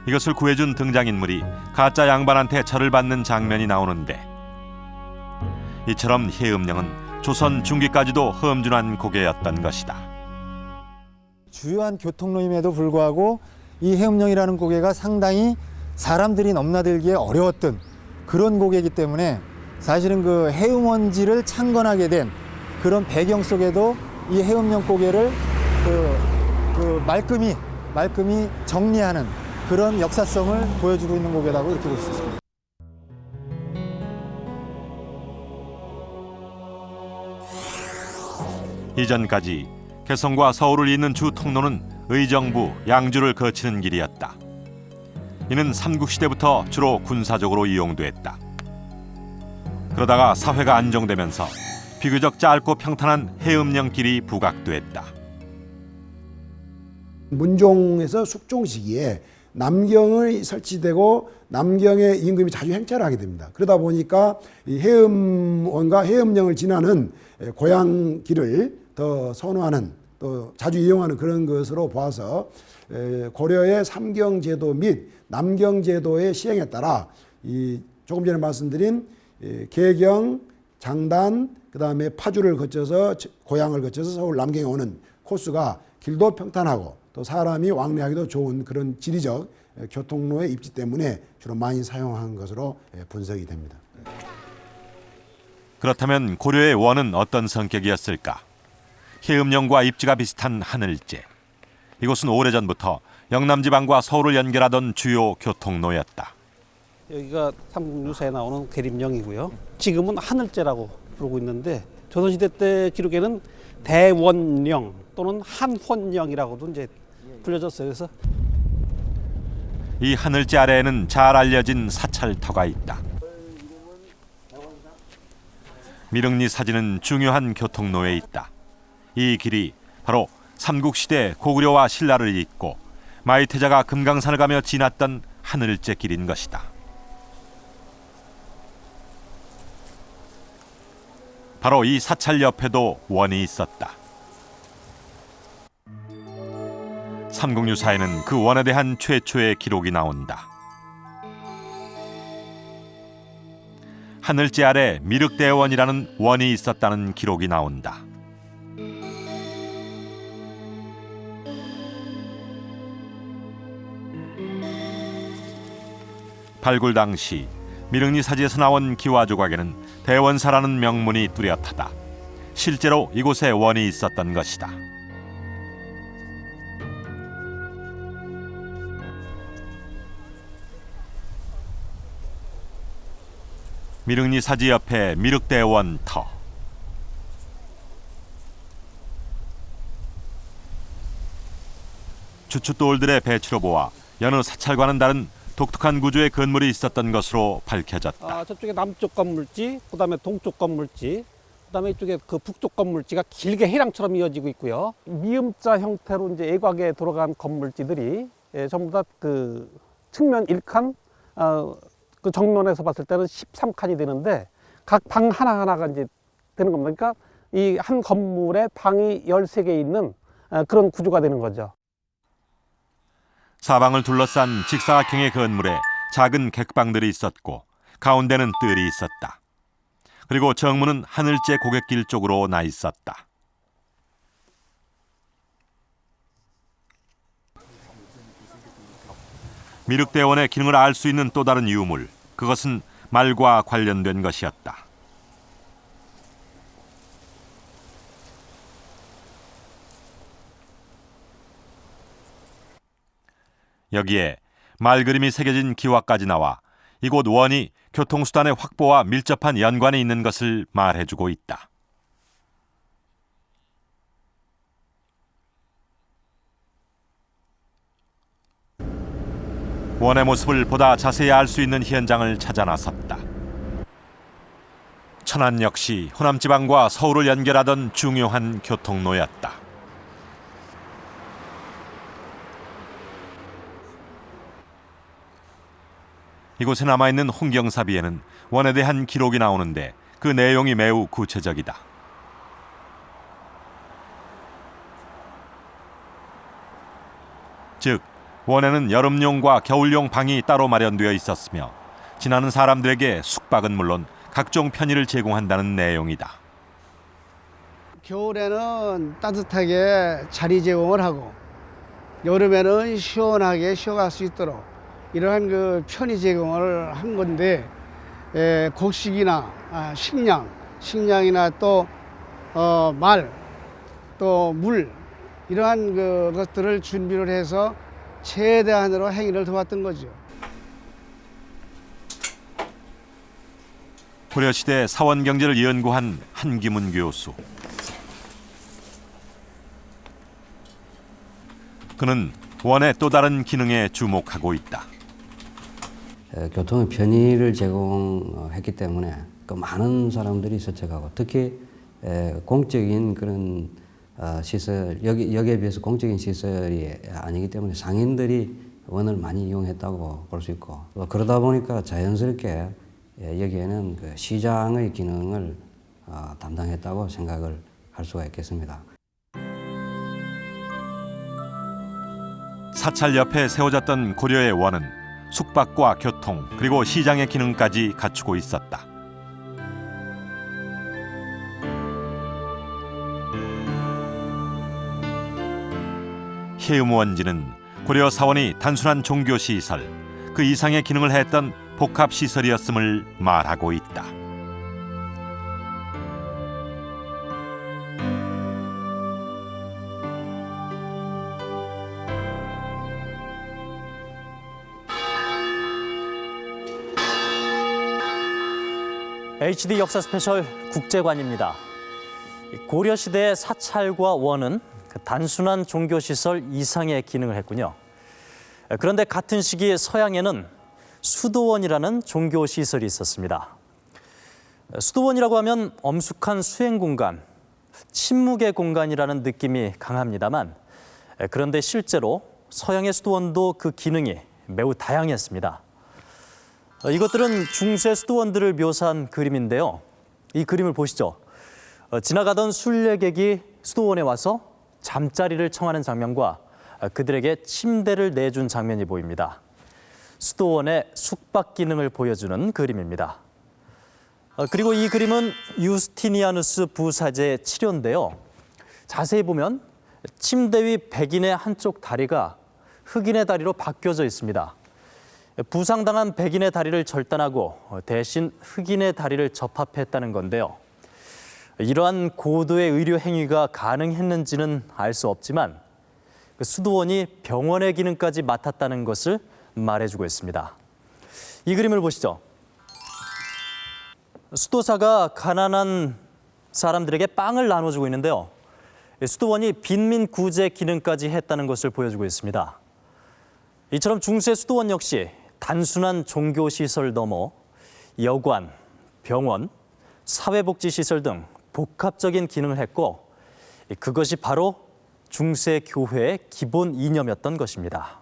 이것을 구해준 등장인물이 가짜 양반한테 절을 받는 장면이 나오는데, 이처럼 해음령은 조선 중기까지도 험준한 고개였던 것이다. 주요한 교통로임에도 불구하고 이 해음령이라는 고개가 상당히 사람들이 넘나들기에 어려웠던 그런 고개이기 때문에 사실은 그 해음원지를 창건하게 된 그런 배경 속에도 이 해음령 고개를 말끔히 정리하는 그런 역사성을 보여주고 있는 고개라고 이렇게 볼 수 있습니다. 이전까지 개성과 서울을 잇는 주 통로는 의정부, 양주를 거치는 길이었다. 이는 삼국시대부터 주로 군사적으로 이용됐다. 그러다가 사회가 안정되면서 비교적 짧고 평탄한 해음령 길이 부각됐다. 문종에서 숙종 시기에 남경이 설치되고 남경의 임금이 자주 행차를 하게 됩니다. 그러다 보니까 이 해음원과 해음령을 지나는 고향길을 더 선호하는, 또 자주 이용하는 그런 것으로 봐서 고려의 삼경제도 및 남경제도의 시행에 따라 이 조금 전에 말씀드린 개경, 장단, 그다음에 파주를 거쳐서 고향을 거쳐서 서울 남경에 오는 코스가 길도 평탄하고 또 사람이 왕래하기도 좋은 그런 지리적 교통로의 입지 때문에 주로 많이 사용한 것으로 분석이 됩니다. 그렇다면 고려의 원은 어떤 성격이었을까? 해음령과 입지가 비슷한 하늘제. 이곳은 오래전부터 영남지방과 서울을 연결하던 주요 교통로였다. 여기가 삼국유사에 나오는 계림령이고요. 지금은 하늘제라고 부르고 있는데, 조선시대 때 기록에는 대원령 또는 한혼령이라고도 이제 불려졌어요. 그래서 이 하늘제 아래에는 잘 알려진 사찰터가 있다. 미륵리 사지는 중요한 교통로에 있다. 이 길이 바로 삼국시대 고구려와 신라를 잇고 마이태자가 금강산을 가며 지났던 하늘제 길인 것이다. 바로 이 사찰 옆에도 원이 있었다. 삼국유사에는 그 원에 대한 최초의 기록이 나온다. 하늘제 아래 미륵대원이라는 원이 있었다는 기록이 나온다. 발굴 당시 미륵리 사지에서 나온 기와 조각에는 대원사라는 명문이 뚜렷하다. 실제로 이곳에 원이 있었던 것이다. 미륵리 사지 옆에 미륵대원 터. 주춧돌들의 배치로 보아 여느 사찰과는 다른 독특한 구조의 건물이 있었던 것으로 밝혀졌다. 저쪽에 남쪽 건물지, 그다음에 동쪽 건물지, 그다음에 이쪽에 그 북쪽 건물지가 길게 해랑처럼 이어지고 있고요. 미음자 형태로 이제 애곽에 들어간 건물지들이 전부 다 그 측면 1칸, 그 정면에서 봤을 때는 13칸이 되는데 각 방 하나하나가 이제 되는 겁니다. 그러니까 이 한 건물에 방이 13개 있는 그런 구조가 되는 거죠. 사방을 둘러싼 직사각형의 건물에 작은 객방들이 있었고 가운데는 뜰이 있었다. 그리고 정문은 하늘째 고갯길 쪽으로 나 있었다. 미륵대원의 기능을 알 수 있는 또 다른 유물, 그것은 말과 관련된 것이었다. 여기에 말 그림이 새겨진 기와까지 나와 이곳 원이 교통수단의 확보와 밀접한 연관이 있는 것을 말해주고 있다. 원의 모습을 보다 자세히 알 수 있는 현장을 찾아 나섰다. 천안 역시 호남지방과 서울을 연결하던 중요한 교통로였다. 이곳에 남아있는 홍경사비에는 원에 대한 기록이 나오는데 그 내용이 매우 구체적이다. 즉, 원에는 여름용과 겨울용 방이 따로 마련되어 있었으며 지나는 사람들에게 숙박은 물론 각종 편의를 제공한다는 내용이다. 겨울에는 따뜻하게 자리 제공을 하고 여름에는 시원하게 쉬어갈 수 있도록 이러한 그 편의 제공을 한 건데 곡식이나 식량이나 또 말, 또 물 이러한 그 것들을 준비를 해서 최대한으로 행위를 도왔던 거죠. 고려시대 사원경제를 연구한 한기문 교수. 그는 원의 또 다른 기능에 주목하고 있다. 교통의 편의를 제공했기 때문에 그 많은 사람들이 서책하고 특히 공적인 그런 시설, 여기에 비해서 공적인 시설이 아니기 때문에 상인들이 원을 많이 이용했다고 볼 수 있고 그러다 보니까 자연스럽게 여기에는 그 시장의 기능을 담당했다고 생각을 할 수가 있겠습니다. 사찰 옆에 세워졌던 고려의 원은 숙박과 교통 그리고 시장의 기능까지 갖추고 있었다. 해음원지는 고려 사원이 단순한 종교시설, 그 이상의 기능을 했던 복합시설이었음을 말하고 있다. HD 역사 스페셜 국제관입니다. 고려시대의 사찰과 원은 단순한 종교시설 이상의 기능을 했군요. 그런데 같은 시기 서양에는 수도원이라는 종교시설이 있었습니다. 수도원이라고 하면 엄숙한 수행공간, 침묵의 공간이라는 느낌이 강합니다만 그런데 실제로 서양의 수도원도 그 기능이 매우 다양했습니다. 이것들은 중세 수도원들을 묘사한 그림인데요. 이 그림을 보시죠. 지나가던 순례객이 수도원에 와서 잠자리를 청하는 장면과 그들에게 침대를 내준 장면이 보입니다. 수도원의 숙박 기능을 보여주는 그림입니다. 그리고 이 그림은 유스티니아누스 부사제의 치료인데요. 자세히 보면 침대 위 백인의 한쪽 다리가 흑인의 다리로 바뀌어져 있습니다. 부상당한 백인의 다리를 절단하고 대신 흑인의 다리를 접합했다는 건데요. 이러한 고도의 의료 행위가 가능했는지는 알 수 없지만 수도원이 병원의 기능까지 맡았다는 것을 말해주고 있습니다. 이 그림을 보시죠. 수도사가 가난한 사람들에게 빵을 나눠주고 있는데요. 수도원이 빈민 구제 기능까지 했다는 것을 보여주고 있습니다. 이처럼 중세 수도원 역시 단순한 종교시설 넘어 여관, 병원, 사회복지시설 등 복합적인 기능을 했고 그것이 바로 중세 교회의 기본 이념이었던 것입니다.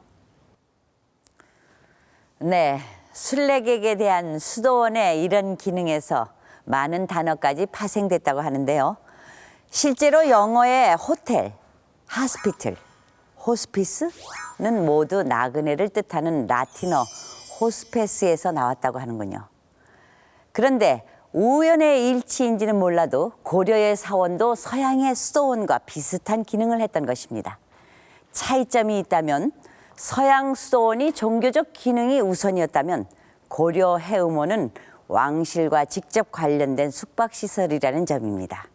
네, 순례객에 대한 수도원의 이런 기능에서 많은 단어까지 파생됐다고 하는데요. 실제로 영어의 호텔, 하스피틀, 호스피스는 모두 나그네를 뜻하는 라틴어 호스페스에서 나왔다고 하는군요. 그런데 우연의 일치인지는 몰라도 고려의 사원도 서양의 수도원과 비슷한 기능을 했던 것입니다. 차이점이 있다면 서양 수도원이 종교적 기능이 우선이었다면 고려 해음원은 왕실과 직접 관련된 숙박시설이라는 점입니다.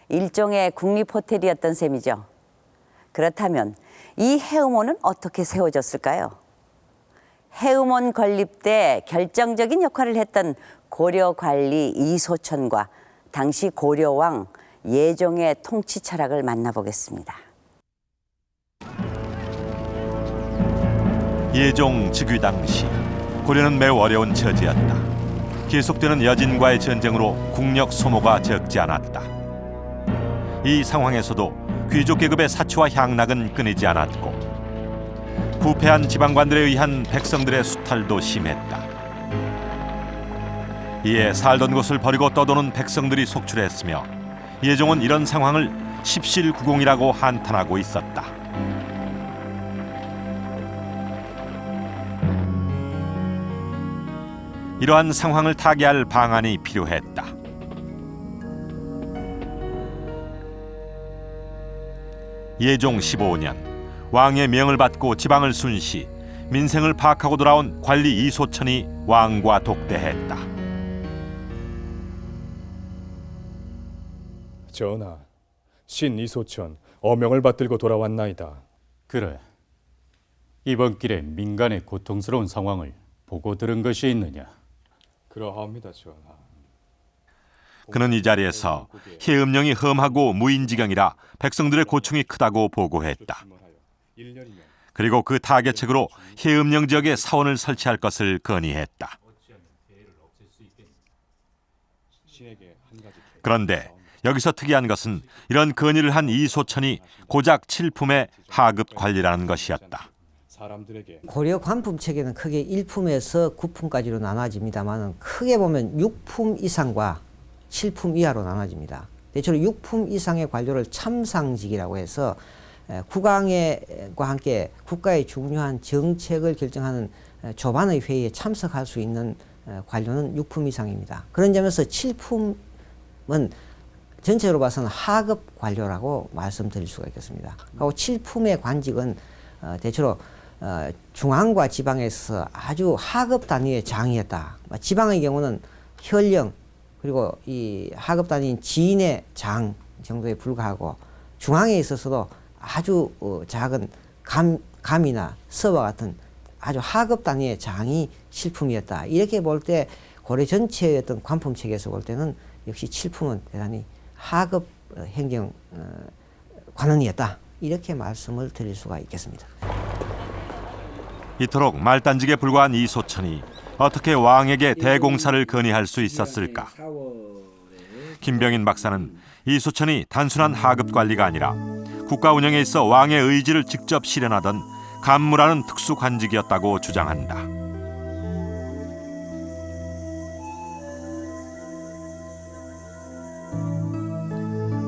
일종의 국립호텔이었던 셈이죠. 그렇다면 이 해음원은 어떻게 세워졌을까요? 해음원 건립 때 결정적인 역할을 했던 고려 관리 이소천과 당시 고려왕 예종의 통치 철학을 만나보겠습니다. 예종 즉위 당시 고려는 매우 어려운 처지였다. 계속되는 여진과의 전쟁으로 국력 소모가 적지 않았다. 이 상황에서도 귀족 계급의 사치와 향락은 끊이지 않았고 부패한 지방관들에 의한 백성들의 수탈도 심했다. 이에 살던 곳을 버리고 떠도는 백성들이 속출했으며 예종은 이런 상황을 십실구공이라고 한탄하고 있었다. 이러한 상황을 타개할 방안이 필요했다. 예종 15년 왕의 명을 받고 지방을 순시 민생을 파악하고 돌아온 관리 이소천이 왕과 독대했다. 전하, 신 이소천 어명을 받들고 돌아왔나이다. 그래, 이번 길에 민간의 고통스러운 상황을 보고 들은 것이 있느냐? 그러하옵니다, 전하. 그는 이 자리에서 해음령이 험하고 무인지경이라 백성들의 고충이 크다고 보고했다. 그리고 그 타개책으로 해음령 지역에 사원을 설치할 것을 건의했다. 그런데 여기서 특이한 것은 이런 건의를 한 이소천이 고작 7품의 하급 관리라는 것이었다. 고려 관품 체계는 크게 1품에서 9품까지로 나눠집니다만 크게 보면 6품 이상과 7품 이하로 나눠집니다. 대체로 6품 이상의 관료를 참상직이라고 해서 국왕과 함께 국가의 중요한 정책을 결정하는 조반의 회의에 참석할 수 있는 관료는 6품 이상입니다. 그런 점에서 7품은 전체로 봐서는 하급 관료라고 말씀드릴 수가 있겠습니다. 그리고 7품의 관직은 대체로 중앙과 지방에서 아주 하급 단위의 장이었다. 지방의 경우는 현령 그리고 이 하급 단위인 지인의 장 정도에 불과하고 중앙에 있어서도 아주 작은 감이나 서와 같은 아주 하급 단위의 장이 7품이었다. 이렇게 볼 때 고려 전체의 어떤 관품 체계에서 볼 때는 역시 7품은 대단히 하급 행정 관원이었다. 이렇게 말씀을 드릴 수가 있겠습니다. 이토록 말단직에 불과한 이소천이 어떻게 왕에게 대공사를 건의할 수 있었을까? 김병인 박사는 이소천이 단순한 하급 관리가 아니라 국가 운영에 있어 왕의 의지를 직접 실현하던 간무라는 특수 관직이었다고 주장한다.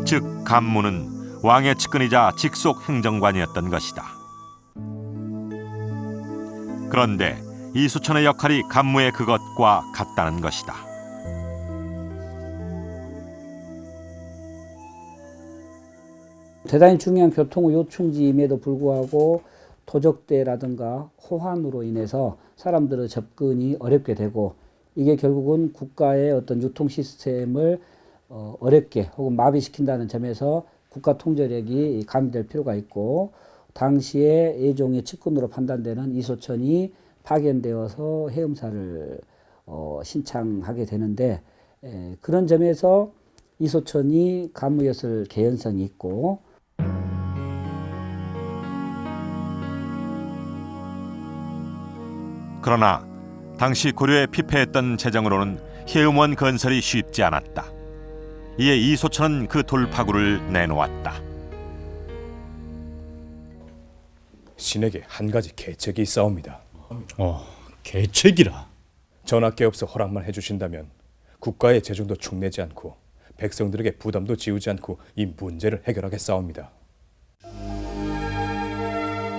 즉 간무는 왕의 측근이자 직속 행정관이었던 것이다. 그런데 이소천의 역할이 간무의 그것과 같다는 것이다. 대단히 중요한 교통의 요충지임에도 불구하고 도적대라든가 호환으로 인해서 사람들의 접근이 어렵게 되고 이게 결국은 국가의 어떤 유통 시스템을 어렵게 혹은 마비시킨다는 점에서 국가 통제력이 가미될 필요가 있고 당시에 예종의 측근으로 판단되는 이소천이 파견되어서 해음사를 신창하게 되는데 그런 점에서 이소천이 간무였을 개연성이 있고 그러나 당시 고려에 피폐했던 재정으로는 해음원 건설이 쉽지 않았다. 이에 이소천은 그 돌파구를 내놓았다. 신에게 한 가지 계책이 있사옵니다. 계책이라? 전하께 없어 허락만 해주신다면 국가의 재정도 축내지 않고 백성들에게 부담도 지우지 않고 이 문제를 해결하겠사옵니다.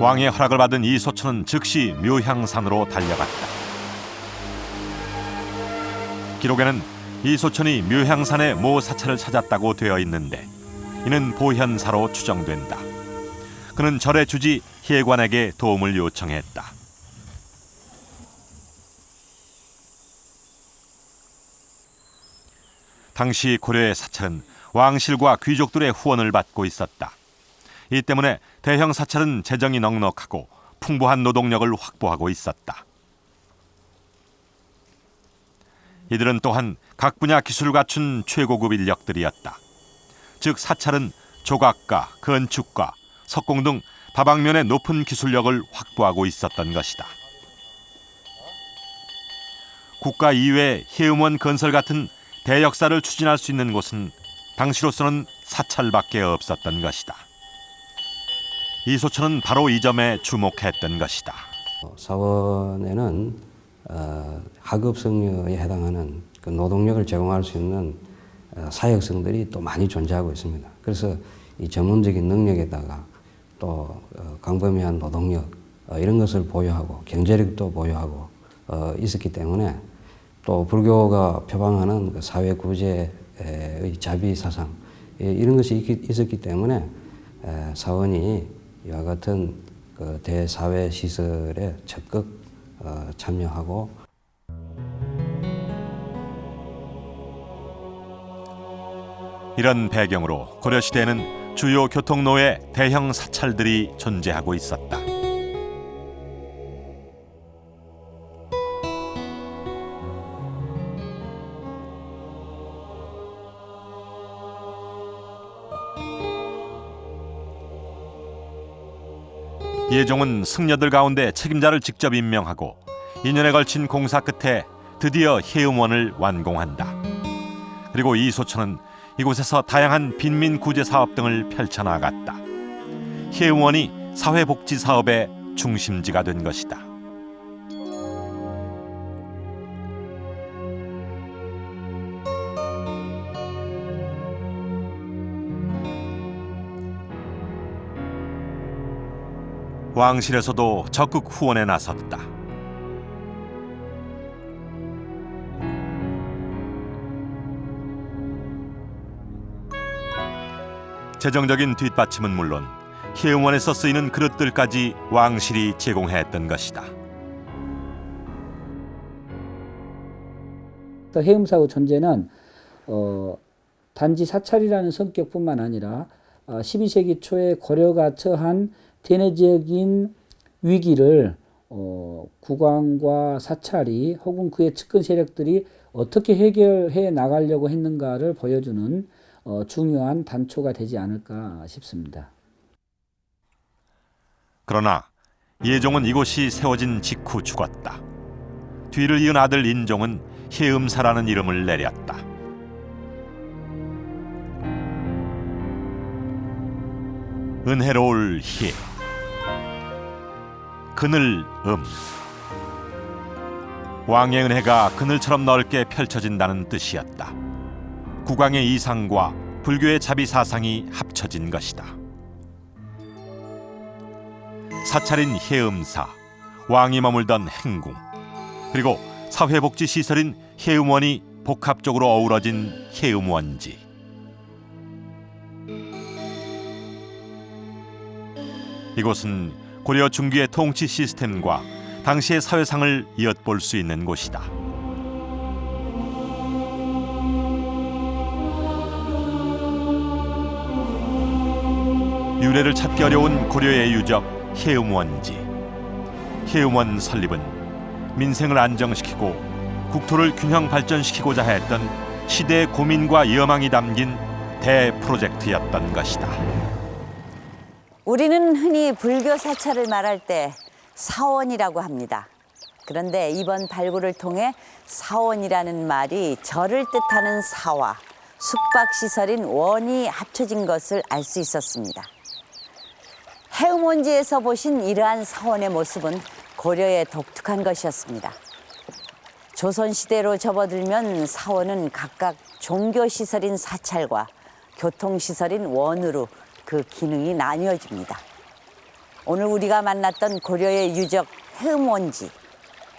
왕의 허락을 받은 이소천은 즉시 묘향산으로 달려갔다. 기록에는 이소천이 묘향산의 모 사찰을 찾았다고 되어 있는데 이는 보현사로 추정된다. 그는 절의 주지 혜관에게 도움을 요청했다. 당시 고려의 사찰은 왕실과 귀족들의 후원을 받고 있었다. 이 때문에 대형 사찰은 재정이 넉넉하고 풍부한 노동력을 확보하고 있었다. 이들은 또한 각 분야 기술을 갖춘 최고급 인력들이었다. 즉 사찰은 조각가, 건축가, 석공 등 다방면의 높은 기술력을 확보하고 있었던 것이다. 국가 이외의 해음원 건설 같은 대역사를 추진할 수 있는 곳은 당시로서는 사찰밖에 없었던 것이다. 이소천은 바로 이 점에 주목했던 것이다. 사원에는 하급 성녀에 해당하는 그 노동력을 제공할 수 있는 사역성들이 또 많이 존재하고 있습니다. 그래서 이 전문적인 능력에다가 또 광범위한 노동력 이런 것을 보유하고 경제력도 보유하고 있었기 때문에 또 불교가 표방하는 그 사회 구제의 자비 사상 이런 것이 있었기 때문에 사원이 이와 같은 그 대사회 시설에 적극 참여하고 이런 배경으로 고려시대에는 주요 교통로에 대형 사찰들이 존재하고 있었다. 예종은 승려들 가운데 책임자를 직접 임명하고 2년에 걸친 공사 끝에 드디어 해음원을 완공한다. 그리고 이소천은 이곳에서 다양한 빈민 구제 사업 등을 펼쳐나갔다. 해음원이 사회복지 사업의 중심지가 된 것이다. 왕실에서도 적극 후원에 나섰다. 재정적인 뒷받침은 물론 해음원에서 쓰이는 그릇들까지 왕실이 제공했던 것이다. 해음사의 존재는 단지 사찰이라는 성격뿐만 아니라 12세기 초에 고려가 처한 대내적인 위기를 국왕과 사찰이 혹은 그의 측근 세력들이 어떻게 해결해 나가려고 했는가를 보여주는 중요한 단초가 되지 않을까 싶습니다. 그러나 예종은 이곳이 세워진 직후 죽었다. 뒤를 이은 아들 인종은 해음사라는 이름을 내렸다. 은혜로울 해, 그늘 왕의 은혜가 그늘처럼 넓게 펼쳐진다는 뜻이었다. 국왕의 이상과 불교의 자비 사상이 합쳐진 것이다. 사찰인 해음사, 왕이 머물던 행궁, 그리고 사회복지 시설인 해음원이 복합적으로 어우러진 해음원지. 이곳은 고려 중기의 통치 시스템과 당시의 사회상을 엿볼 수 있는 곳이다. 유래를 찾기 어려운 고려의 유적 해음원지. 해음원 설립은 민생을 안정시키고 국토를 균형 발전시키고자 했던 시대의 고민과 여망이 담긴 대프로젝트였던 것이다. 우리는 흔히 불교 사찰을 말할 때 사원이라고 합니다. 그런데 이번 발굴을 통해 사원이라는 말이 절을 뜻하는 사와 숙박시설인 원이 합쳐진 것을 알 수 있었습니다. 해음원지에서 보신 이러한 사원의 모습은 고려의 독특한 것이었습니다. 조선시대로 접어들면 사원은 각각 종교시설인 사찰과 교통시설인 원으로 그 기능이 나뉘어집니다. 오늘 우리가 만났던 고려의 유적 해음원지,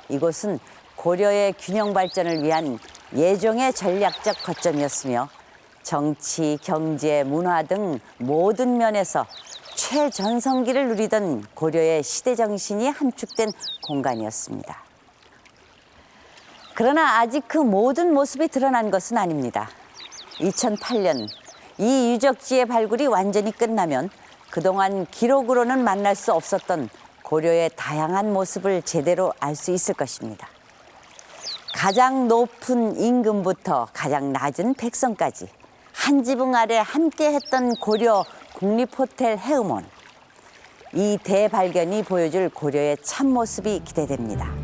이곳은 고려의 균형 발전을 위한 예종의 전략적 거점이었으며 정치, 경제, 문화 등 모든 면에서 최전성기를 누리던 고려의 시대 정신이 함축된 공간이었습니다. 그러나 아직 그 모든 모습이 드러난 것은 아닙니다. 2008년 이 유적지의 발굴이 완전히 끝나면 그동안 기록으로는 만날 수 없었던 고려의 다양한 모습을 제대로 알 수 있을 것입니다. 가장 높은 임금부터 가장 낮은 백성까지 한 지붕 아래 함께 했던 고려 국립호텔 해음원. 이 대발견이 보여줄 고려의 참모습이 기대됩니다.